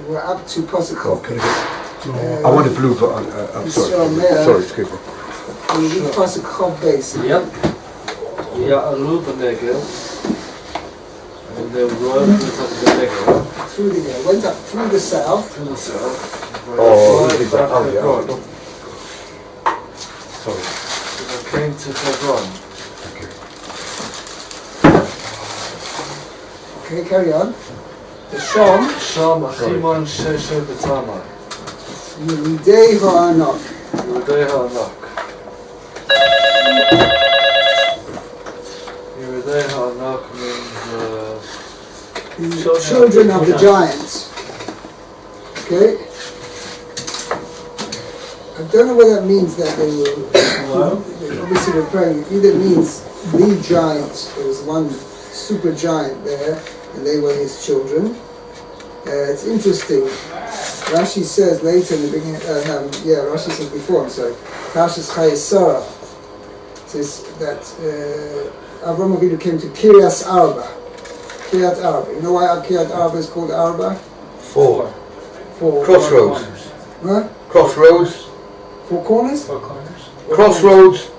we're up to Pasuk. I want a blue, but I'm sorry. Sorry, excuse me. We read Pasuk Chav Beis. Yep. Ya'alu b'negel. And the road went up the negel. Through the went up through the south. To the south. Sorry. I came to Hebron. Okay, carry on. The Sham. Sham achimon sheshe b'Tsama. Yulidei ha'anak. Yudei ha'anak. Yudei ha'anak means The children of the giants. Okay? I don't know what that means that they were obviously referring. It either means the giants, there was one super giant there, and they were his children. It's interesting. Rashi says later in the beginning, Rashi says before, I'm sorry, Parshas Chayesara says that Avraham Avinu came to Kiryas Arba. Kiryat Arba. You know why Kiryat Arba is called Arba? Four. For Crossroads. Huh? Crossroads. Four corners? Crossroads.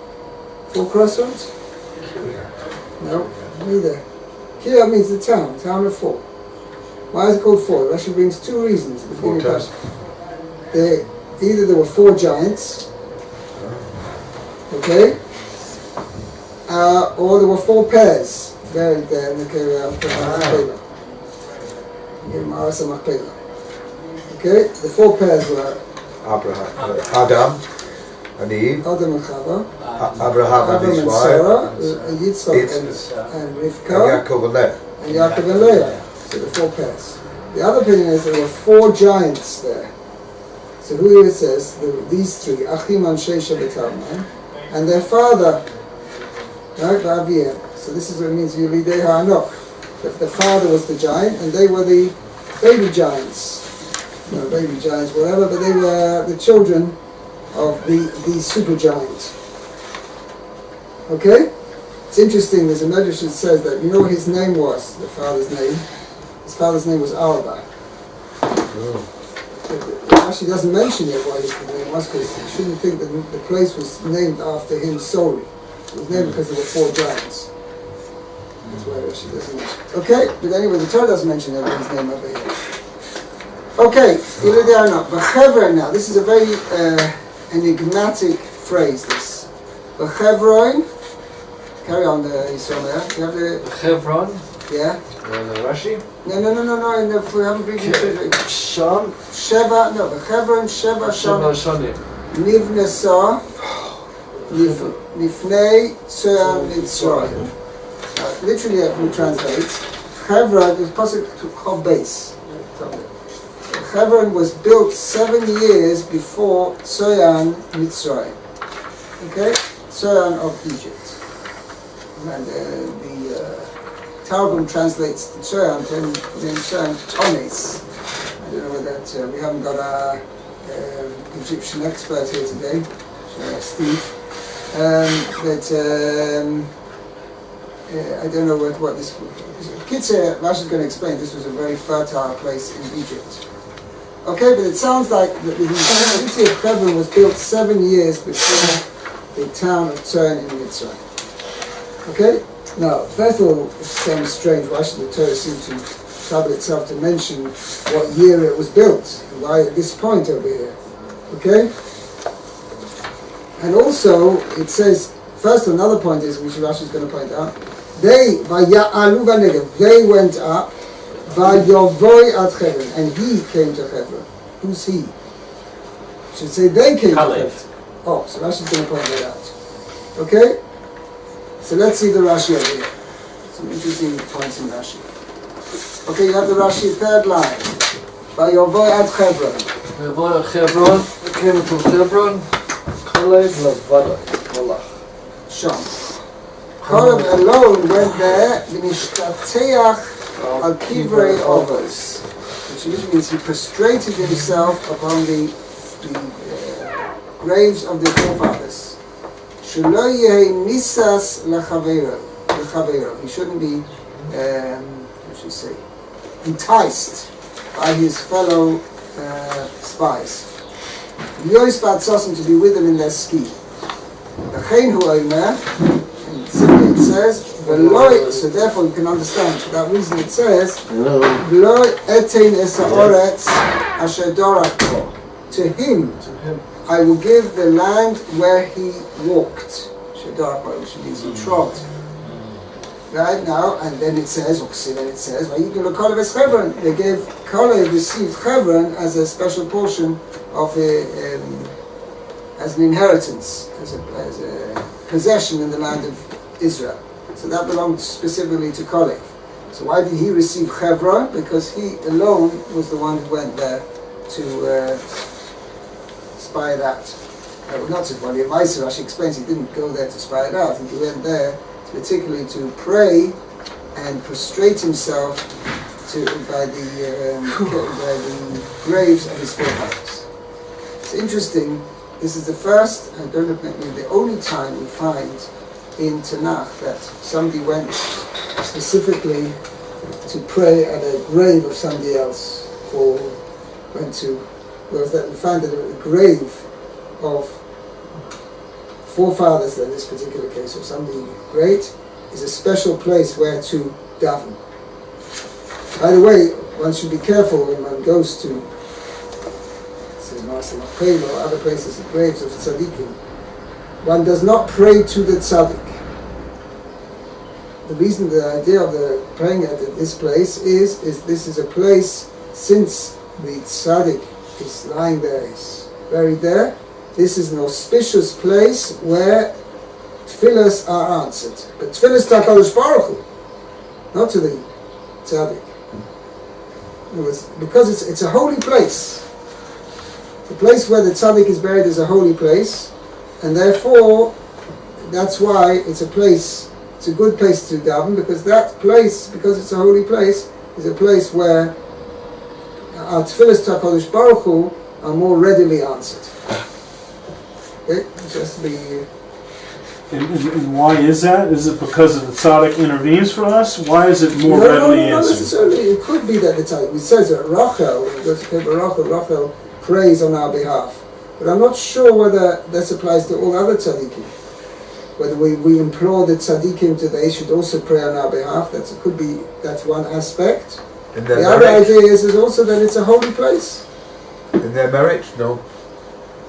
Four crossroads? No, neither. Kiryat means the town of four. Why is it called four? Rashi brings two reasons. Four towns. Either there were four giants, okay, or there were four pairs buried there in the Kiryat Arba. Okay, the four pairs were Adam and Eve, Adam and Chava, Abraham and his and wife, Sarah, Yitzchak and Rivka, and Yaakov and Leah. and Yaakov and Leah. So the four pairs. The other opinion is there were four giants there. So who it says, these three, Achim and Sheisha B'Talmai, and their father, right, Ba'aviyah. So this is what it means, Yulidei Ha'anok. The father was the giant, and they were the baby giants. No, baby giants, whatever, but they were the children of the super giant. Okay? It's interesting, there's a medrash that says that, you know what his name was, the father's name? His father's name was Arba. It actually doesn't mention yet what his name was, because you shouldn't think that the place was named after him solely. It was named because there were four giants. That's why it actually doesn't mention. Okay, but anyway, the Torah doesn't mention everyone's name over here. Okay, V'chevron now. This is a very enigmatic phrase, this. V'chevron. Carry on, Yisrael. You have the... Hebron. Yeah? The Rashi. No. We haven't read it. Sham. Sheva, no, V'chevron, Sheva, Sham. Shanim. Nivnesa, Nifnei, Tzoyan, Mitzrayim. Literally, we translate. Hebron is possible to Chav Beis. Hebron was built 7 years before Tzoyan, Mitzrayim. Okay? Tzoyan of Egypt. And the Targum translates the Tzoyan to Tones. I don't know whether that, we haven't got our Egyptian expert here today, Steve. I don't know what this... Kitzur, Rashi is going to explain, this was a very fertile place in Egypt. Okay, but it sounds like the city of Hebron was built 7 years before the town of Tzoyan in Mitzrayim. Okay? Now, first of all, it sounds strange. Why should the Torah seem to trouble itself to mention what year it was built? Why at this point over here? Okay? And also, it says, first another point is, which Rashi is going to point out, they went up, Vayovoi at Hebron, and he came to Hebron. Who's he? Should say they came to Hebron. Oh, so Rashi is going to point that out. Okay? So let's see the Rashi over here. Some interesting points in Rashi. Okay, you have the Rashi third line. Vayovoi at Hebron. Vayovoi at Hebron. Came to Hebron. Kalev Lavada. Malach. Sham. Kalev alone went there. V'nishtateach al kivrei ovos, which means he prostrated himself upon the graves of the forefathers. Shelo yehi nisas lachaveiro. He shouldn't be, what should you say, enticed by his fellow spies. To be with them in their scheme. And simply it says, so therefore you can understand, for that reason it says, to him I will give the land where he walked. Which means he trod. Right now, and then it says, they gave Kalev received Hebron as a special portion of as an inheritance, as a possession in the land of Israel. So that belonged specifically to Kalev. So why did he receive Hebron? Because he alone was the one who went there to spy it out. Not to Bali Maisa, Rashi explains he didn't go there to spy it out. He went there particularly to pray and prostrate himself by the graves of his forefathers. It's interesting, this is the first, and don't admit me, the only time we find in Tanakh that somebody went specifically to pray at a grave of somebody else, or went to, was that we find that a grave of forefathers, in this particular case, of somebody great, is a special place where to daven. By the way, one should be careful when one goes to, say, Marsa Machpelah or other places, the graves of tzaddikim. One does not pray to the tzaddik. The reason, the idea of the praying at this place is this is a place, since the tzaddik is lying there, is buried there, this is an auspicious place where tefillas are answered. But tefillas to HaKodesh Baruch Hu, not to the tzaddik. Because it's a holy place. The place where the tzaddik is buried is a holy place, and therefore that's why it's a place, it's a good place to daven, because that place, because it's a holy place, is a place where our tefillas to HaKodesh Baruch Hu are more readily answered. Okay? Just be... And why is that? Is it because the tzaddik intervenes for us? Why is it more readily answered? Not necessarily. It could be that the tzaddik, it says that Rachel, when we go to Rachel prays on our behalf. But I'm not sure whether this applies to all other tzaddikim. Whether we implore the tzaddikim they should also pray on our behalf. That's one aspect. The other idea is also that it's a holy place. In their marriage? No.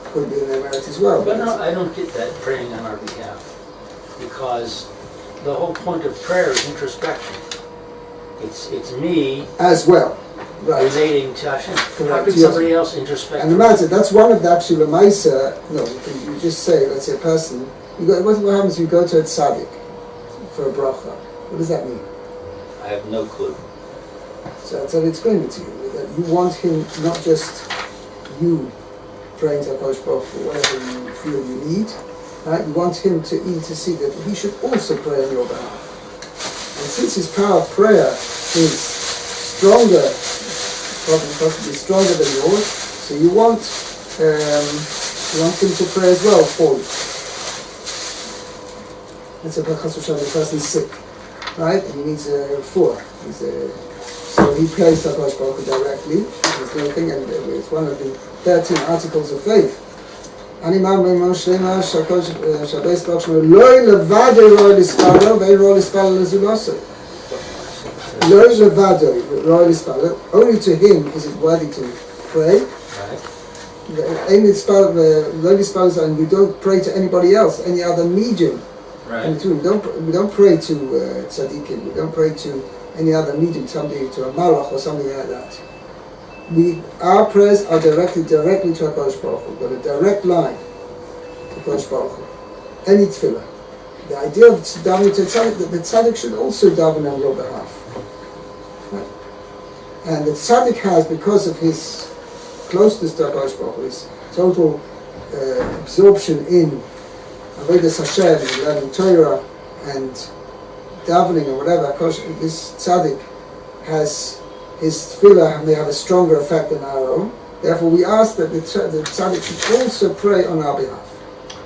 Could be in their marriage as well. But no, I don't get that, praying on our behalf. Because the whole point of prayer is introspection. It's me as well. Right. Relating to Hashem. Correct. How can somebody else introspect? And the matter, that's one of the actual Lamaisa. No, you just say, let's say a person, what happens if you go to a tzaddik for a bracha? What does that mean? I have no clue. So I'll explain it to you. That you want him, not just you praying to HaKodesh Baruch Hu, whatever you feel you need, right? You want him to intercede, that he should also pray on your behalf. And since his power of prayer is stronger, possibly stronger than yours, so you want him to pray as well for you. Let's say the person is sick, right? And he needs a refuah. So he prays to HaKodesh Baruch Hu directly. There's no thing, and it's one of the 13 articles of faith. Ani ma'amim ma'ashlema shakosh shabeis baruch shemo loy levado roy lispalo ve'en roy lispalo lezulosei. Loy levado roy lispalo. Only to him is it worthy to pray. Ein lispalo loy lispalo, and we don't pray to anybody else, any other medium. Right. We don't pray to tzaddikim. We don't pray to any other medium, somebody to a malach or something like that. Our prayers are directly to HaKodesh Baruch Hu. We've got a direct line to HaKodesh Baruch Hu. Any tefillah. The idea of davening to tzaddik, that the tzaddik should also daven on your behalf. Right? And the tzaddik has, because of his closeness to HaKodesh Baruch Hu, his total absorption in Avodas Hashem, learning Torah, and davening or whatever, this tzaddik has, his tefillah may have a stronger effect than our own. Therefore we ask that the tzaddik should also pray on our behalf.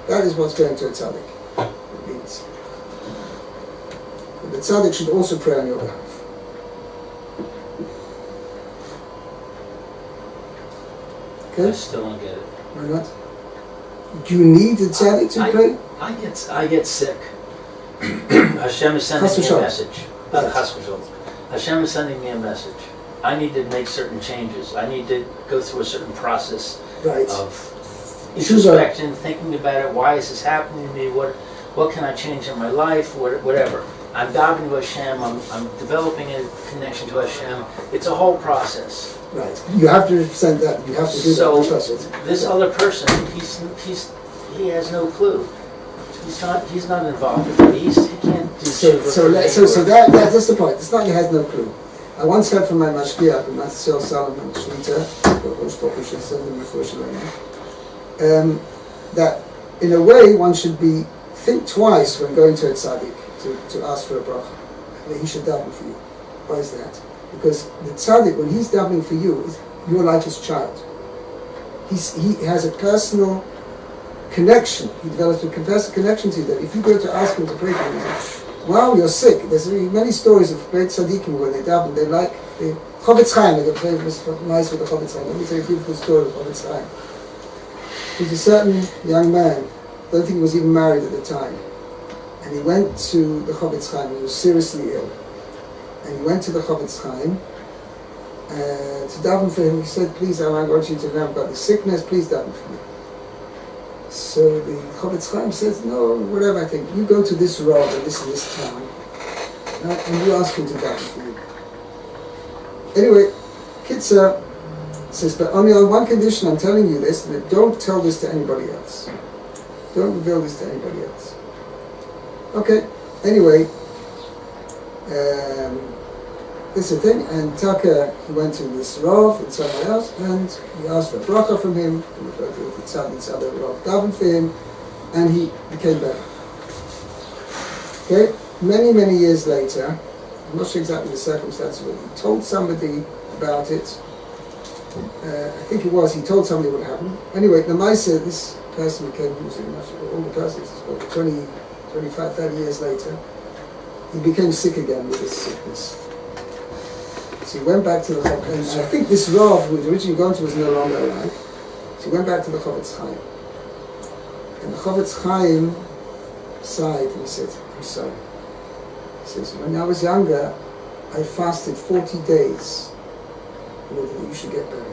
That is what's going to a tzaddik. It means that the tzaddik should also pray on your behalf. Okay? I still don't get it. Why not? Do you need the tzaddik to pray? I get sick. Hashem is sending me a message. Chas v'sholom. Hashem is sending me a message. I need to make certain changes. I need to go through a certain process of introspection, thinking about it. Why is this happening to me? What can I change in my life? Whatever. I'm davening to Hashem. I'm developing a connection to Hashem. It's a whole process. Right. You have to represent that. You have to do So that process. this other person, he has no clue. He's not involved. He can't do So that's the point. It's not he has no clue. I once heard from my mashgiach, Master Solomon Shlita, that in a way one should think twice when going to a tzaddik to ask for a bracha. That he should daven for you. Why is that? Because the tzaddik, when he's davening for you, you're like his child. He has a personal connection. He develops a connection to you that if you go to ask him to pray for you, wow, you're sick. There's many stories of great tzaddikim where they daven. They like the Chofetz Chaim. They got very nice with the Chofetz Chaim. Let me tell you a beautiful story of Chofetz Chaim. There's a certain young man. I don't think he was even married at the time. And he went to the Chofetz Chaim. He was seriously ill. And he went to the Chofetz Chaim to daven for him. He said, please, I want you to know about the sickness. Please daven for me. So the Chofetz Chaim says, no, whatever, I think. You go to this Rav and this town. And you ask him to daven for you. Anyway, Kitzur says, but only on one condition, I'm telling you this, that don't tell this to anybody else. Don't reveal this to anybody else. Okay, anyway, this is the thing, and Tucker, he went to this Rav and someone else, and he asked for a bracha from him, and the other Rav davened for him, and he became better. Okay, many years later, I'm not sure exactly the circumstances, but he told somebody about it. I think he told somebody what happened. Anyway, the Maisa, this person became all the persons, 20, 25, 30 years later, he became sick again with this sickness. So he went back to the Chofetz Chaim. I think this Rav who had originally gone to was no longer alive. So he went back to the Chofetz Chaim. And the Chofetz Chaim sighed and he said, I'm sorry. He says, when I was younger, I fasted 40 days in order that you should get better.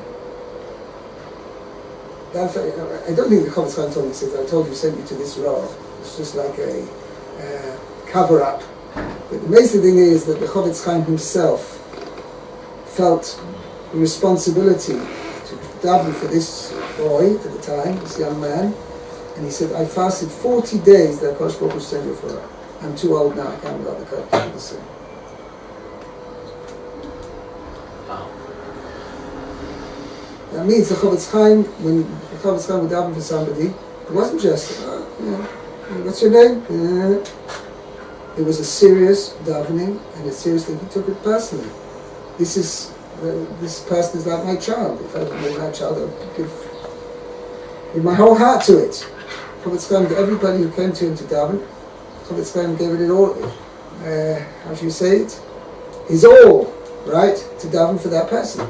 I don't think the Chofetz Chaim told me, he says, I told you, sent you to this Rav. It's just like a cover-up. But the amazing thing is that the Chofetz Chaim himself felt the responsibility to daven for this boy at the time, this young man, and he said, I fasted 40 days that HaKodesh Baruch Hu sent you for. I'm too old now, I can't remember the code. That means the Chofetz Chaim, when the Chofetz Chaim would daven for somebody, it wasn't just, what's your name? It was a serious davening and a serious thing. He took it personally. This person is like my child. If I were my child, I would give my whole heart to it. Chofetz Chaim, to everybody who came to him to daven, Chofetz Chaim gave it all, how should you say it? His all, right, to daven for that person.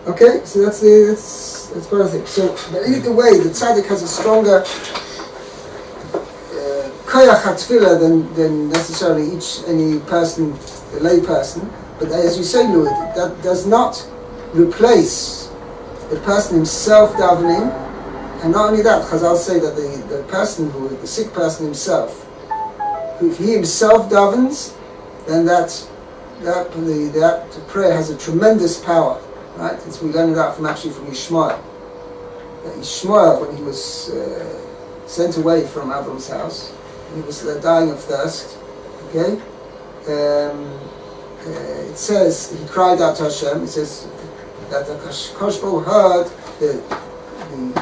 Okay, so that's part of the thing. So, but either way, the tzaddik has a stronger koyach hatfilah than necessarily any person, the lay person. But as you say, Louis, that does not replace the person himself davening. And not only that, Chazal say that the person the sick person himself, if he himself davens, then that prayer has a tremendous power. Right? As we learned that from Yishmael. Yishmael, when he was sent away from Avram's house, he was dying of thirst. Okay, it says he cried out to Hashem. It says that the HaKodesh Baruch Hu heard the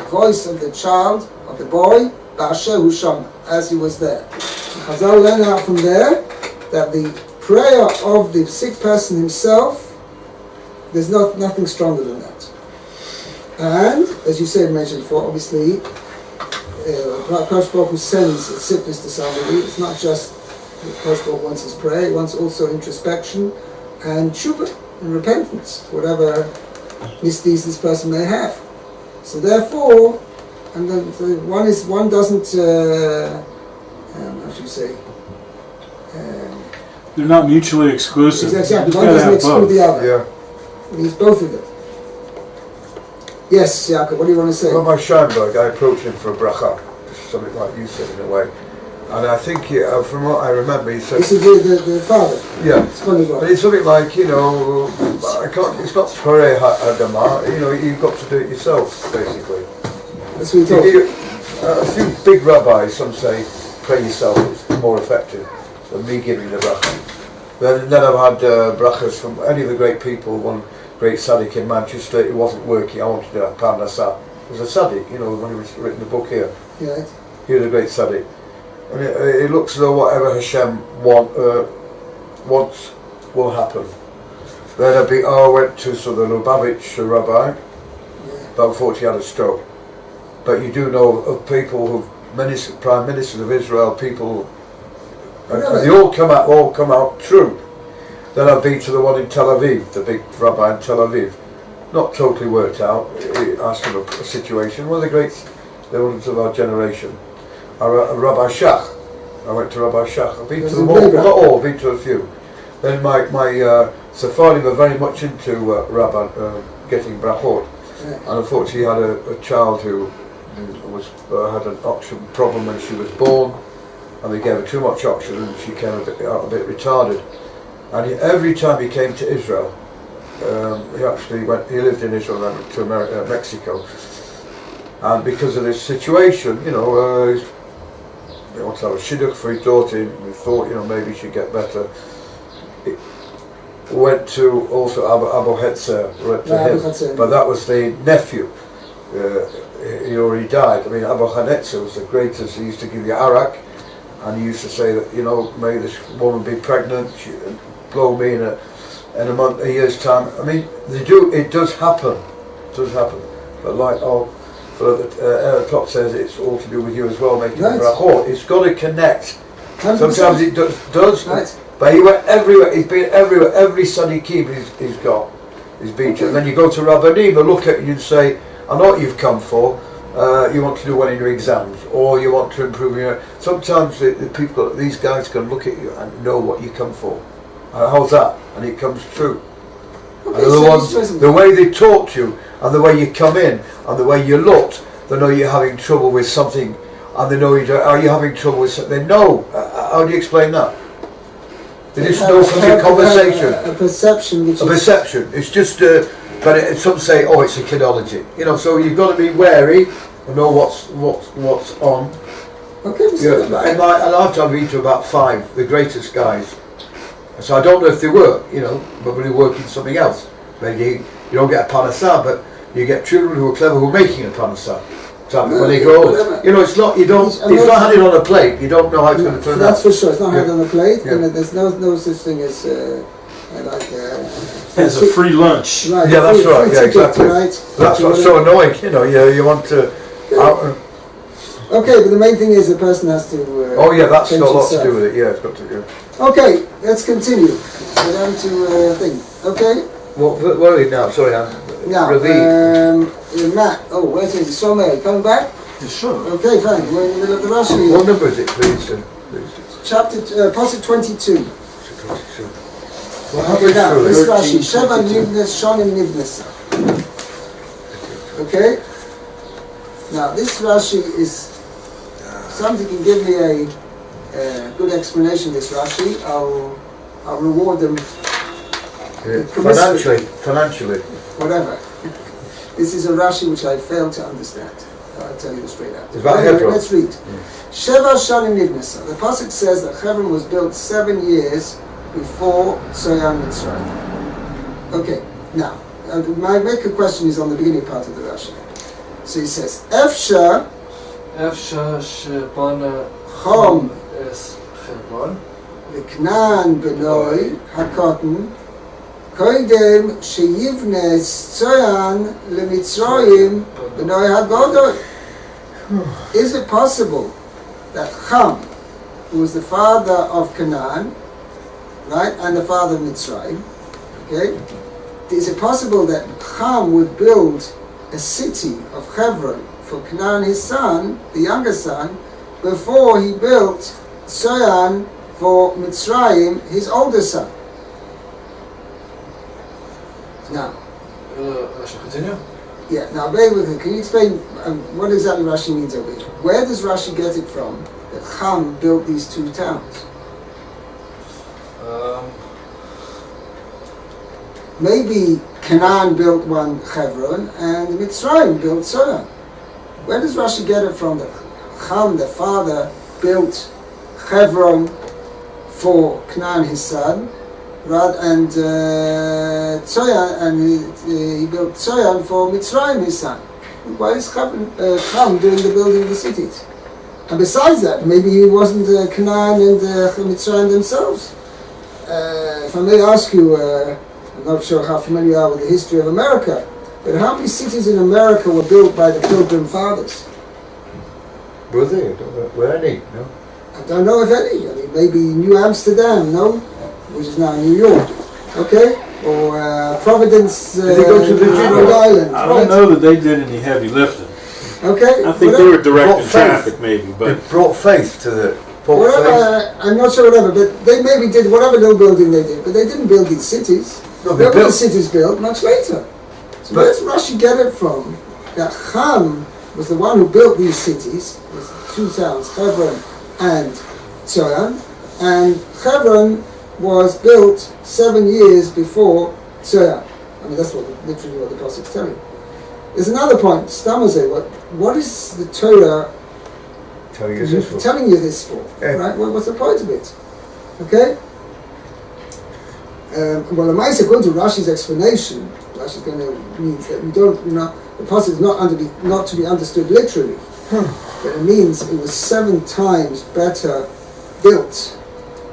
voice of the child, of the boy, Ba'asher Hu Shama, as he was there. Chazal learned out from there that the prayer of the sick person himself, there's nothing stronger than that. And, as you said, mentioned before, obviously, HaKodesh Baruch Hu sends a sickness to somebody. It's not just HaKodesh Baruch Hu wants his prayer, he wants also introspection and tshuva. and repentance, whatever misdeeds this person may have. So therefore, and then one doesn't, how should you say? They're not mutually exclusive. Exactly. You One gotta doesn't have exclude both. the other. Yeah. It needs both of them. Yes, Yaakov, what do you want to say? Well, my Scheinberg, I approached him for a bracha, something like you said in a way. And I think, from what I remember, he said... This is the father. Yeah. It's funny, But it's something like, you know, I can't, it's not Torah Hadama, you know, you've got to do it yourself, basically. That's what he told me. A few big rabbis, some say, pray yourself, it's more effective than me giving the bracha. Then I've had brachas from any of the great people. One great tzaddik in Manchester, it wasn't working, I wanted to have Parnassah. It was a tzaddik, you know, when he was written the book here. Yeah. He was a great tzaddik. And it looks as though whatever Hashem wants will happen. Then I went to the Lubavitch rabbi, but unfortunately he had a stroke. But you do know of people prime ministers of Israel, people, and they all come out true. Then I've been to the one in Tel Aviv, the big rabbi in Tel Aviv. Not totally worked out. He asked him a situation. One of the greats, they were of our generation. Rabbi Shach. I went to Rabbi Shach. I've been to them all, not all, I've been to a few. Then my Sephardim were very much into Rabbi getting brachot. And unfortunately he had a child who had an oxygen problem when she was born, and they gave her too much oxygen and she came a bit retarded. And every time he came to Israel, he lived in Israel and went to Mexico. And because of this situation, you know, he wanted to have a shidduch for his daughter, we thought, you know, maybe she'd get better. He went to also Abu Hetzer, went to him, but that was the nephew. He already died. I mean, Abu Hetzer was the greatest. He used to give you arak, and he used to say that, you know, may this woman be pregnant, she'd blow me in a year's time. I mean, it does happen. It does happen. But like the top says, it's all to do with you as well, making the brachot. It's got to connect. 100%. Sometimes it does. Right. But he went everywhere. He's been everywhere. Every Sunday keep he's got. He's been to. And then you go to Rabbanim, they look at you and say, I know what you've come for. You want to do well in your exams, or you want to improve your... Sometimes the people, these guys can look at you and know what you come for. How's that? And it comes true. Okay, and the way they talk to you, and the way you come in, and the way you looked, they know you're having trouble with something, and they know are you having trouble with something? They know. How do you explain that? They just know from your conversation. A perception. A perception. It's just, but some say, oh, it's a kidology. You know, so you've got to be wary and know what's on. Okay. And I've been to about 5, the greatest guys. So I don't know if they work, you know, but they work in something else. Maybe you don't get a panasah, but you get children who are clever who are making a panasah. So when they grow old, you know, it's not handed on a plate. You don't know how it's going to turn out. That's for sure. It's not handed on a plate, and there's no such thing as There's a free lunch. Right, yeah, that's right. Yeah, exactly. Right? That's what's so annoying. You know, you want to. Okay, but the main thing is the person has to. Oh yeah, that's got a lot to do with it. Yeah, it's got to do. Okay, let's continue. Go down to thing. Okay. What are we now? Sorry, now, Matt. Oh, where's it? Somewhere coming back? Yeah, sure. Okay, fine. We're in the middle of the Rashi. What number is it, please? Chapter Pasuk 22. 22. Okay, now this Rashi. Sheva nivnes shonim nivnes. Okay. Now this Rashi is. Somebody can give me a good explanation of this Rashi. I'll reward them. Financially. Whatever. This is a Rashi which I failed to understand. I'll tell you straight out. Let's read. Sheva Shalim Nivnesa. The pasuk says that Hebron was built 7 years before Tzoyan Mitzrayim. Okay. Now, my major question is on the beginning part of the Rashi. So he says, Efsha shebana Chom es Hebron V'Knan Benoi HaKoten Koidem Sheyivne Tzoyan LeMitzrayim Benoi HaGodol. Is it possible that Cham, who was the father of Canaan, right, and the father of Mitzrayim, okay, is it possible that Ham would build a city of Hebron for Canaan, his son, the younger son, before he built Tzoyan for Mitzrayim, his older son? Now, I should continue? yeah, now bear with me. Can you explain what exactly Rashi means over here? Where does Rashi get it from that Ham built these two towns? Maybe Canaan built one Hebron and Mitzrayim built Tzoyan. Where does Rashi get it from that Ham, the father, built Hebron for Canaan, his son, and Tzoyan, and he built Tzoyan for Mitzrayim, his son? Why is Ham doing the building of the cities? And besides that, maybe he wasn't Canaan and Mitzrayim themselves. If I may ask you, I'm not sure how familiar you are with the history of America, but how many cities in America were built by the Pilgrim Fathers? Were they? I don't know. Were any? No. I don't know if any. I mean, maybe New Amsterdam, no? Which is now New York. Okay? Or Providence, Did they go to Virginia? Rhode Island. I don't know that they did any heavy lifting. Okay? I think they were directing traffic maybe, but It brought faith to the faith. I'm not sure whatever, but they maybe did whatever little building they did, but they didn't build these cities. No, Where they were the built. cities built? Much later. So where does Rashi get it from? That Ham was the one who built these cities, these two towns, Hebron and Tzoyan, and Hebron was built 7 years before Tzoyan. I mean, that's literally what the Pasuk is telling. There's another point. Tsama say, what is the Torah Telling us this one. telling you this for? Yeah. Right? What's the point of it? Okay? Well, according to Rashi's explanation, Rashi's going to means that the pasuk is not to be understood literally, but it means it was 7 times better built,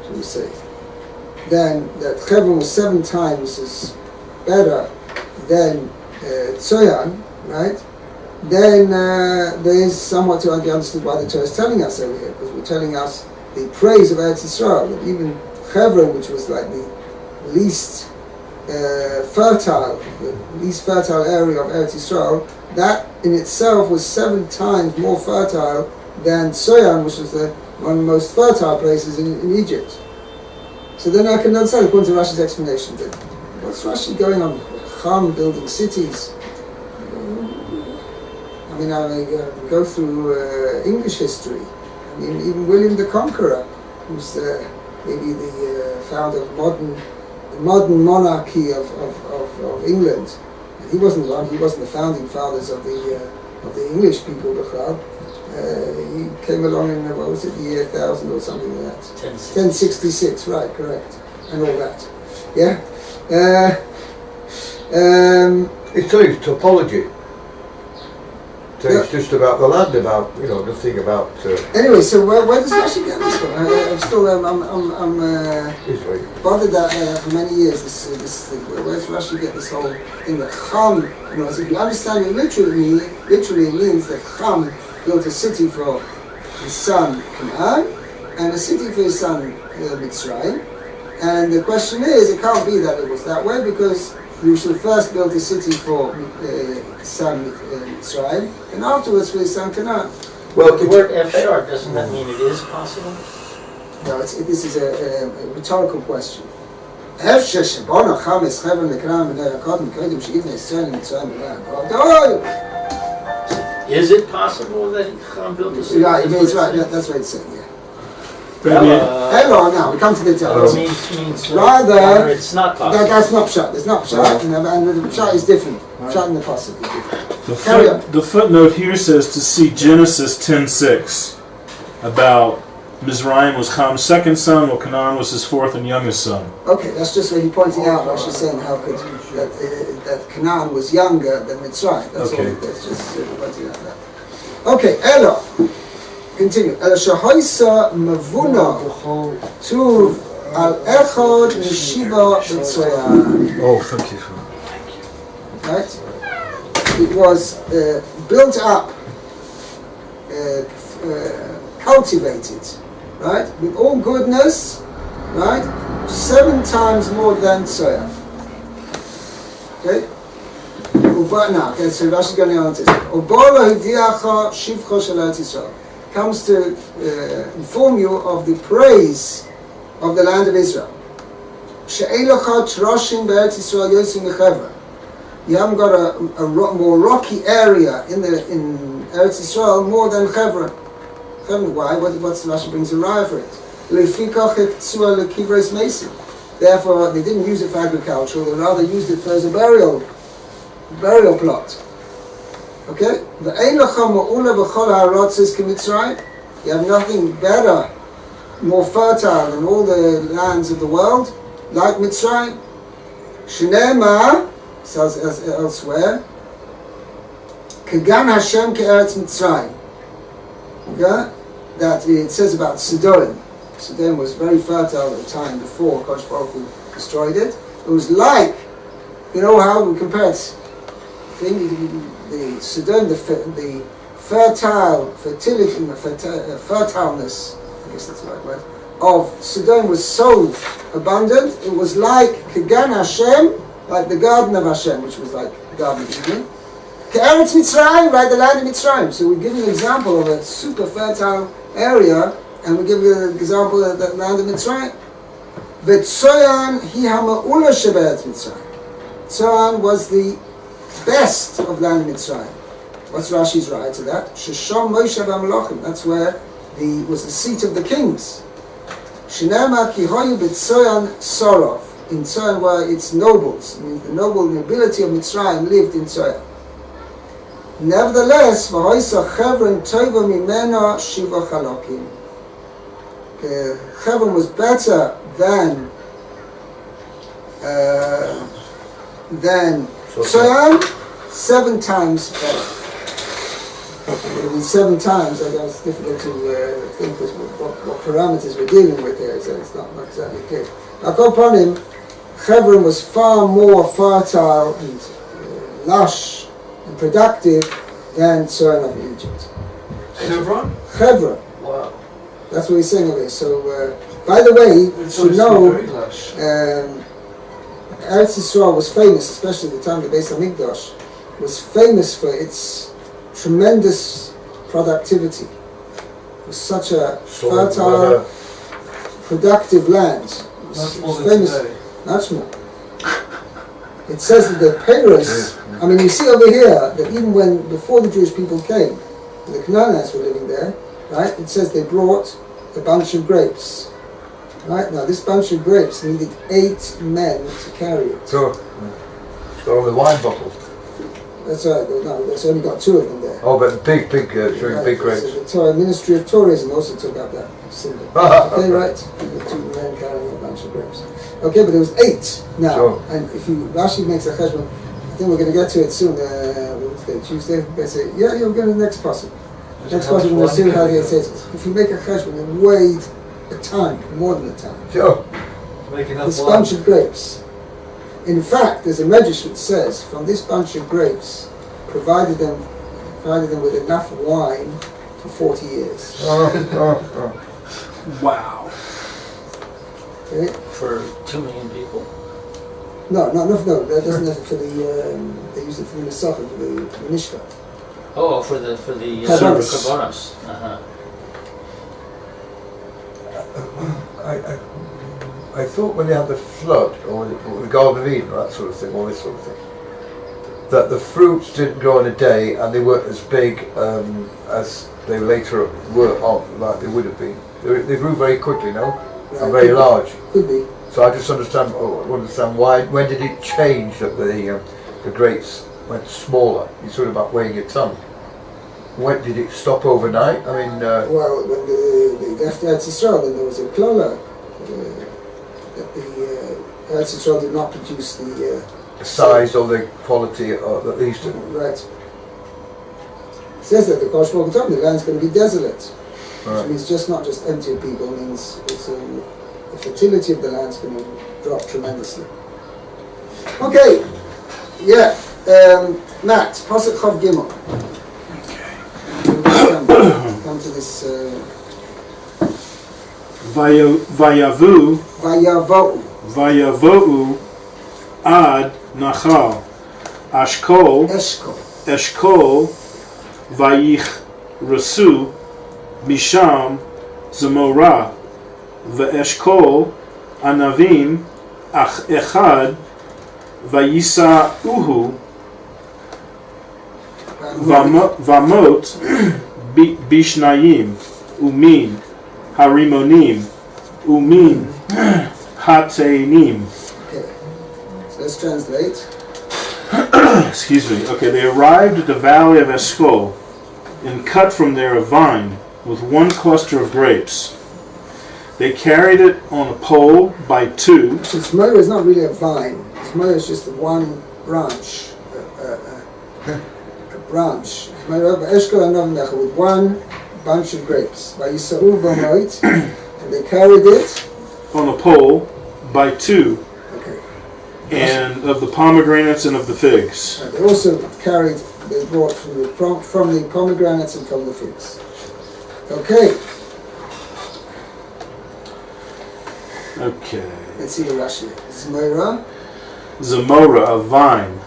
shall we say, than that Hebron was 7 times as better than Tzoyan, right? Then there is somewhat to be understood why the Torah is telling us over here, because we're telling us the praise of Eretz Yisrael, that even Hebron, which was like the least fertile area of Eretz Yisrael, that in itself was 7 times more fertile than Tzoyan, which was one of the most fertile places in Egypt. So then I can understand, according to Rashi's explanation, that what's Rashi going on? Ham building cities. I mean, I go through English history. I mean, even William the Conqueror, who's maybe the founder of the modern monarchy of England. He wasn't one. He wasn't the founding fathers of the English people. He came along in what was it, the year 1000 or something like that. 1066, right? Correct, and all that. Yeah. It's telling you topology. It's just about the land, about nothing about. Anyway, so where does Rashi get this from? I'm still bothered that for many years. This thing. Where does Rashi get this whole thing that Ham? So if you understand it literally it means that Ham built a city for his son Canaan and a city for his son Mitzrayim. And the question is, it can't be that it was that way, because you should first build a city for his son Mitzrayim, and afterwards for his son Canaan. Well, the word F sharp, doesn't that mean it is possible? No, this is a rhetorical question. Is it possible that Ham built a city? Right, it means right. That's what it's saying. Yeah. Hello. Now we come to the It details. means Rather, it's not possible. that's not pshat. There's not pshat, and the pshat is different. Pshat and the pasuk is different. Carry on. The footnote here says to see Genesis 10:6 about Mizraim was Ham's second son, while Canaan was his fourth and youngest son. Okay, that's just what he's pointing out. Rashi saying how could that Canaan was younger than Mitzrayim. That's Okay. all. That's just pointing out that. Okay, Elo. Continue. El shahoisa mavuna tu al echod Yeshiva b'tzoyan. Oh, thank you for that. Right? It was built up, cultivated, right? With all goodness, right? 7 times more than Tzoyan. Okay? Now, okay, so Rashi is going to answer this. Obola hidiacha shivcha shel Eretz Yisrael comes to inform you of the praise of the land of Israel. She'elacha trashim be'Eretz Yisrael yosim mechevra. You haven't got a more rocky area in Eretz Yisrael more than Chevron. Why? What's Rashi brings a raya for it? Lefikach ektsua lekivres mesim. Therefore, they didn't use it for agriculture; they rather used it as a burial plot. Okay? Ve'ein lecha ma'ula b'chol ha'arotzes k'Mitzrayim. You have nothing better, more fertile than all the lands of the world, like Mitzrayim. Shneimar says elsewhere, Kagan Hashem ke'eretz Mitzrayim. Okay? That it says about Sidon. Sidon was very fertile at the time before HaKodesh Baruch Hu destroyed it. It was like, you know how we compare it, the Sidon, the fertileness, I guess that's the right word, of Sidon was so abundant, it was like Kagan Hashem, like the garden of Hashem, which was like the garden of Eden. Ke'eretz Mitzrayim, like the land of Mitzrayim. So we give you an example of a super fertile area, and we give you an example of the land of Mitzrayim. V'tzoyan hi ha'ma'ula shebe'eretz Mitzrayim. Tzoyan was the best of land of Mitzrayim. What's Rashi's right to that? Shesham Moshe v'Amalachim. That's where was the seat of the kings. Shinema ki hoyu b'tzoyan sorov. In Tzoyan were its nobles. I mean, the nobility of Mitzrayim lived in Tzoyan. Nevertheless, v'hoisa Chevron tova mimena shiva chalokim. Chevron was better than Tzoyan, 7 times better. I mean, 7 times, I guess it's difficult to think what parameters we're dealing with here, so it's not exactly clear. Upon him, Chevron was far more fertile and lush and productive than Tzoyan of Egypt. Chevron? Chevron. Wow. That's what he's saying over here. So, by the way, you should know, Eretz Yisrael was famous, especially at the time of the Beis HaMikdash, was famous for its tremendous productivity. It was such a fertile, productive land. Much more than famous. today. Much more. It says that the Peiros, I mean, you see over here that even before the Jewish people came, the Canaanites were living there, right? It says they brought a bunch of grapes. Right? Now, this bunch of grapes needed 8 men to carry it. So, it's got all the wine bottles. That's right. No, that's only got 2 of them there. Oh, but big Right, big grapes. so the Torah, Ministry of Tourism also took up that symbol. Okay, right? The 2 men carrying a bunch of grapes. Okay, but it was 8 now. Sure. And if Rashi makes a cheshbon, I think we're going to get to it soon. Tuesday. They say, yeah, you're going to the next passage. Next passage, we'll see how it says. If you make a cheshbon, it weighed a ton, more than a ton. Sure. This bunch of grapes. In fact, there's a medrash that says, from this bunch of grapes, provided them with enough wine for 40 years. Wow. Okay? For 2 million people? No, that doesn't have it for the, they use it for the Masachah, for the Mishkan. Oh, for the Karbonos. Karbonos. Uh-huh. I thought when they had the flood, or the Garden of Eden, or that sort of thing, all this sort of thing, that the fruits didn't grow in a day and they weren't as big as they later were on, like they would have been. They grew very quickly, no? And very large. Could be. So I just understand why, when did it change that the grapes went smaller? It's sort of about weighing a ton. When did it stop overnight? I mean... well, when they left Eretz Yisrael, then there was a klola. That the Eretz Yisrael did not produce the size or the quality, or at least... Right. It says that the HaKodesh Baruch Hu told them the land's going to be desolate. Right. Which means just not just empty of people, it means the fertility of the land's going to drop tremendously. Okay, yeah, Matt, Pasuk Chav Gimel. Come to this. Vayavo'u Vayavo'u ad nachal Ashkol, Eshkol. Eshkol, Vayich Rasu, Misham, Zamora, Ve'eshkol, Anavim, Ach Echad, Vayisa Uhu, Vamot, Bishnayim, Umin, Harimonim, Umin, Hatenim. Okay, so let's translate. Excuse me. Okay, they arrived at the valley of Eshkol and cut from there a vine with one cluster of grapes. They carried it on a pole by two. So Shmoyer is not really a vine. Shmoyer is just one branch. A branch. Eshkol Anavim with one bunch of grapes. Vayisa'u b'moit, and they carried it On a pole by two, okay. and of the pomegranates and of the figs. They also carried, they brought from the pomegranates and from the figs. Okay, Okay. let's see the Rashi. Zmoira, Zamora, a vine.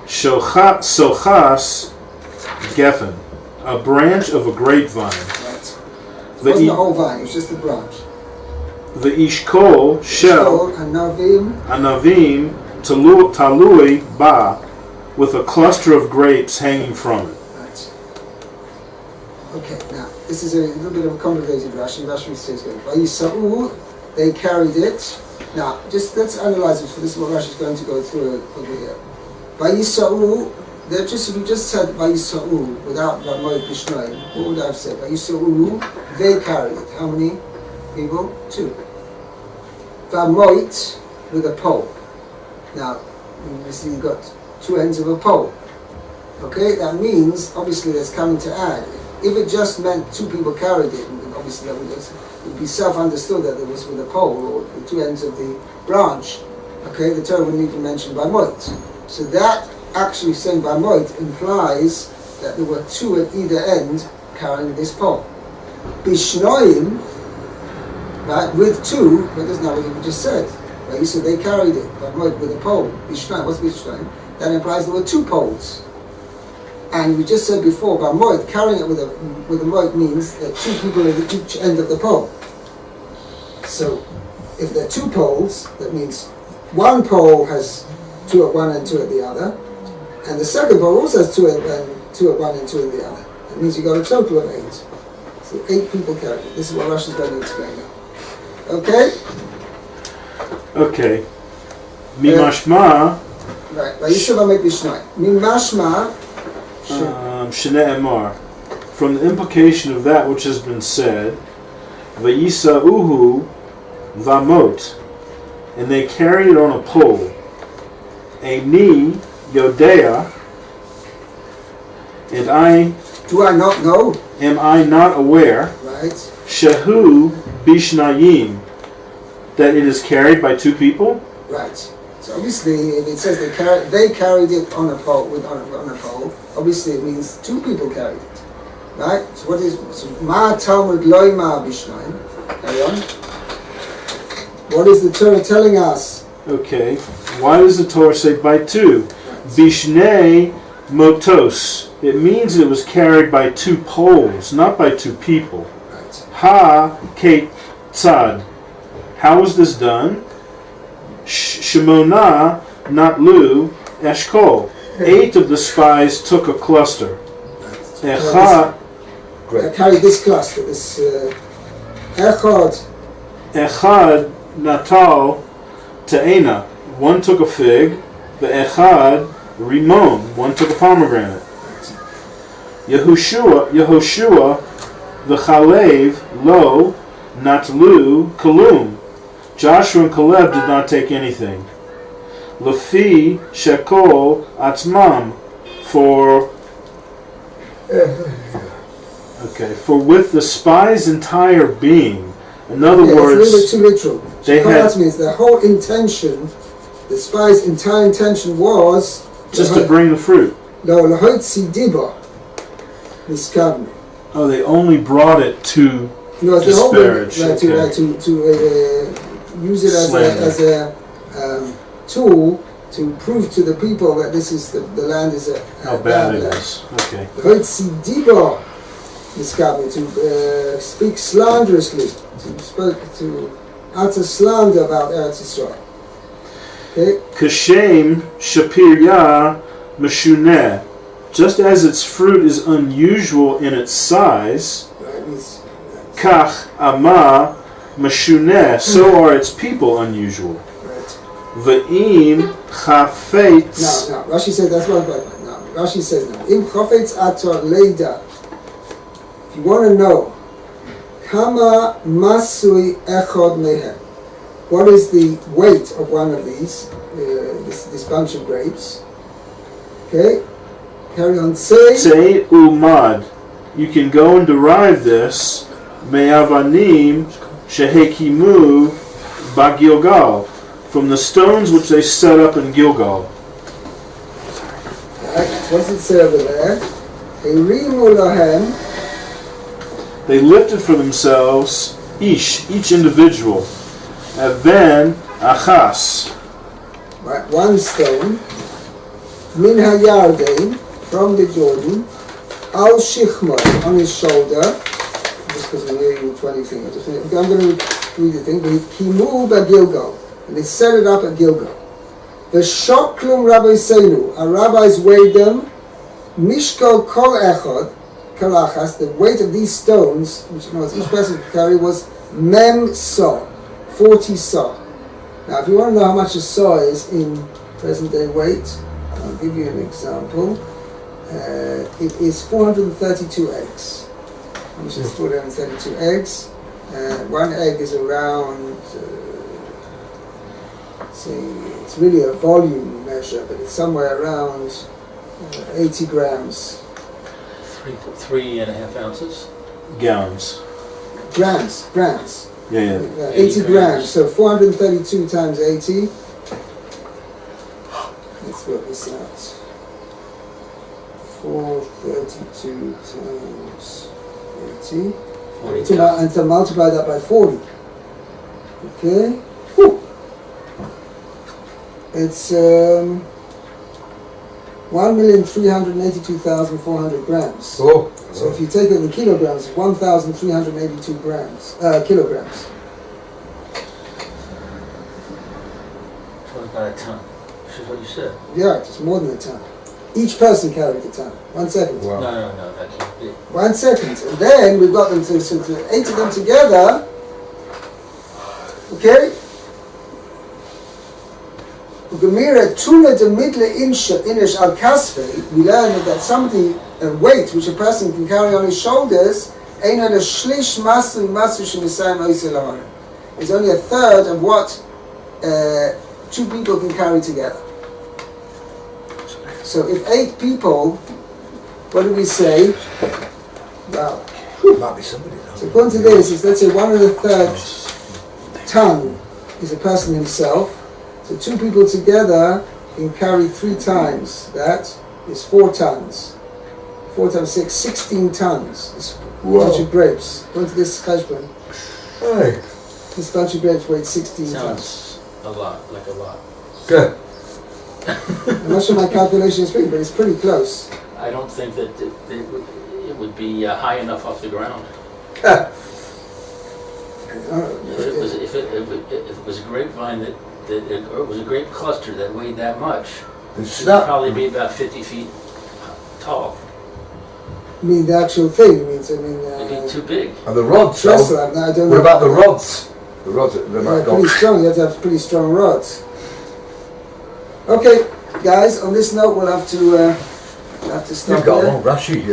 Sochas, Geffen, a branch of a grapevine. right. It wasn't the whole vine, it was just the branch. The Ishkol, shell, Anavim, Anavim, Talui, Ba, with a cluster of grapes hanging from it. right. Okay, now, this is a little bit of a complicated Rashi. Rashi says, Vayisa'u, they carried it. Now, just let's analyze it, for this is what Rashi is going to go through over here. Vayisa'u, if you just said Vayisa'u without Vamoid Bishnoim, what would I have said? Vayisa'u, they carried it. How many people? Two. Vamoit with a pole. Now, obviously you've got two ends of a pole. Okay, that means obviously that's coming to add. If it just meant two people carried it, obviously that would be self-understood that it was with a pole or the two ends of the branch. Okay, the Torah wouldn't even mention Vamoit. So that actually saying Vamoit implies that there were two at either end carrying this pole. Bishnoim, right, with two, but that's not what you just said. Right? You said they carried it, Vamoit with a pole. Bishnoim, what's Bishnoim? That implies there were two poles. And we just said before, Vamoit, carrying it with a moit means that two people at each end of the pole. So, if there are two poles, that means one pole has two at one and two at the other, and the second pole also has two at one and two at the other. That means you got a total of 8. So 8 people carried it. This is what Rashi is going to explain now. Okay? Okay. Mimashma, Right. Yeshiva make Bishnai. Mimashma. Shne'emar, from the implication of that which has been said, Vayisa'uhu Vamot, and they carried it on a pole. Eini Yodea, and Do I not know? am I not aware, Right. Shehu Bishnayim, that it is carried by two people? Right. So obviously, if it says they carried it on a pole on a pole, obviously it means two people carried it, right? So what is Ma Talmud Loi Ma Bishnayim? Carry on. What is the Torah telling us? Okay. Why does the Torah say by two? Bishnei Motos. It means it was carried by two poles, not by two people. Right. Ha Ketzad. How was this done? Shemona Natlu Eshkol. 8 of the spies took a cluster. Echad Carry this cluster. This Echad. Natal Te'ena. One took a fig. The Echad Rimon. One took a pomegranate. Yehoshua the Chalev Lo Natlu Kalum. Joshua and Caleb did not take anything. Lefi Shekol Atzmam, for with the spies' entire being. In other words, it's a little bit too literal. they had means the whole intention, the spies' entire intention was just to bring the fruit. No, lahoitzi diba. This covenant. Oh, they only brought it to disparage. To use it as a tool to prove to the people that this is the land is a How bad it land. is. Okay. Hoitzidibo, to speak slanderously, to utter slander about Eretz Yisrael. Okay? Kashem Shapirya Meshuneh. Just as its fruit is unusual in its size, Kach Ama Meshuneh, so are its people unusual. V'im Chafetz. Now, Rashi says that's what. Now, Rashi says now, Im Chafetz Ator Leida. If you want to know, Kama Masui Echod Mehem. What is the weight of one of these? This bunch of grapes. Okay. Carry on. Say Umad. You can go and derive this. Me'avanim Shehekimu Bagilgal. From the stones which they set up in Gilgal. What does it say over there? Erimu Lahem. They lifted for themselves each individual. Even Achas. Right, one stone. Min HaYarden, from the Jordan. Al Shichmon, on his shoulder. Just because we're nearing 20 fingers. I'm going to read the thing. Kimu Bagilgal. And they set it up at Gilgal. The Shoklum Rabbi Seinu, our rabbis weighed them. Mishkal Kol Echad, Kalachas, the weight of these stones, which each person could carry, was Mem Sa, 40 Sa. Now, if you want to know how much a Sa is in present day weight, I'll give you an example. It is 432 eggs. How much is 432 eggs? One egg is around. It's really a volume measure, but it's somewhere around 80 grams. 3.5 ounces? Gallons. Grams. Yeah. 80 grams. So 432 times 80. Let's work this out. 432 times 80. And to multiply that by 40. Okay. Whew. It's 1,382,400 grams. Oh. So if you take it in kilograms, 1,382 kilograms. So about a ton. Which is what you said. Yeah, it's more than a ton. Each person carried a ton. 1 second. Wow. No, that can't be. 1 second. And then we've got them to 8 of them together. Okay? We learn that something, a weight which a person can carry on his shoulders, is only a third of what 2 people can carry together. So if 8 people, what do we say? Wow. Might be somebody now. So according to this, let's say 1/3 ton is a person himself. So 2 people together can carry 3 times. That is 4 tons. 4 times 6, 16 tons. This bunch of grapes. According to this husband, Hey. this bunch of grapes weighed 16 tons. Sounds a lot, like a lot. Good. I'm not sure my calculation is right, but it's pretty close. I don't think that it would be high enough off the ground. If it was a grapevine or it was a grape cluster that weighed that much, it would probably be about 50 feet tall. I mean the actual thing. It'd be too big. And the rods. Trestle, I don't know. What about the rods? The rods, they might go. Pretty strong. You have to have pretty strong rods. Okay, guys. On this note, we'll have to stop You've got a there. long Rashi